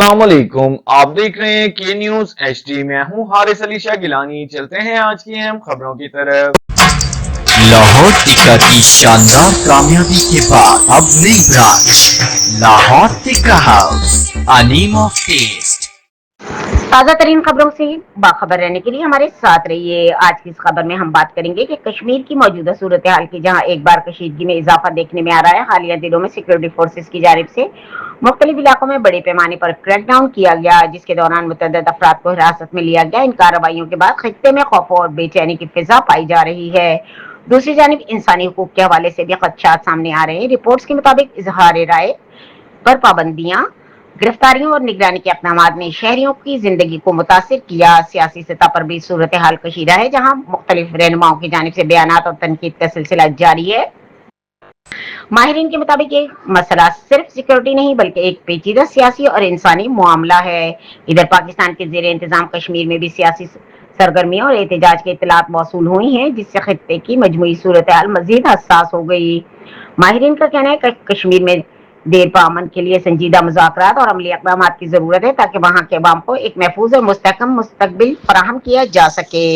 अस्सलाम वालेकुम। आप देख रहे हैं के न्यूज HD। मैं हूं हारिस अली शाह गिलानी। चलते हैं आज की अहम खबरों की तरफ। लाहौर टिक्का की शानदार कामयाबी के बाद अब नई branch Lahore tikka house, a name of taste. ताज़ा तरीन खबरों से बाखबर रहने के लिए हमारे साथ रहिए। आज की इस खबर में हम बात करेंगे कि कश्मीर की मौजूदा सूरत हाल की, जहां एक बार कशीदगी में इजाफा देखने में आ रहा है। हालिया दिनों में सिक्योरिटी फोर्सेस की जानिब से मुख्तलिफ इलाकों में बड़े पैमाने पर क्रैकडाउन किया गया, जिसके दौरान मुतअद्दिद अफराद को हिरासत में लिया गया। इन कार्रवाइयों के बाद खित्ते में खौफ और बेचैनी की फिजा पाई जा रही है। दूसरी जानिब इंसानी हुकूक के हवाले से भी खदशात सामने आ रहे हैं। रिपोर्ट्स के मुताबिक इजहार राय पर पाबंदियां, गिरफ्तारियों और निगरानी के अहकाम ने शहरियों की जिंदगी को मुतासिर किया। सियासी सतह पर भी सूरत हाल कशीदा है, जहां मुख्तलिफ रहनुमाओं की जानिब से बयानात और तनकीद का सिलसिला जारी है। माहिरीन के मुताबिक ये मसला सिर्फ सिक्योरिटी नहीं बल्कि एक पेचीदा सियासी और इंसानी मामला है। इधर पाकिस्तान के जेर इंतजाम कश्मीर में भी सियासी सरगर्मियों और एहतजाज के इत्तलात मौसूल हुई हैं, जिससे खित्ते की मजमूई सूरत हाल मजीद हसास हो गई। माहिरीन का कहना है कि कश्मीर में देर पामन के लिए संजीदा मुज़ाकरात और अमली इक़दाम की जरूरत है, ताकि वहां के अवाम को एक महफूज और मुस्तहकम मुस्तकबिल फराहम किया जा सके।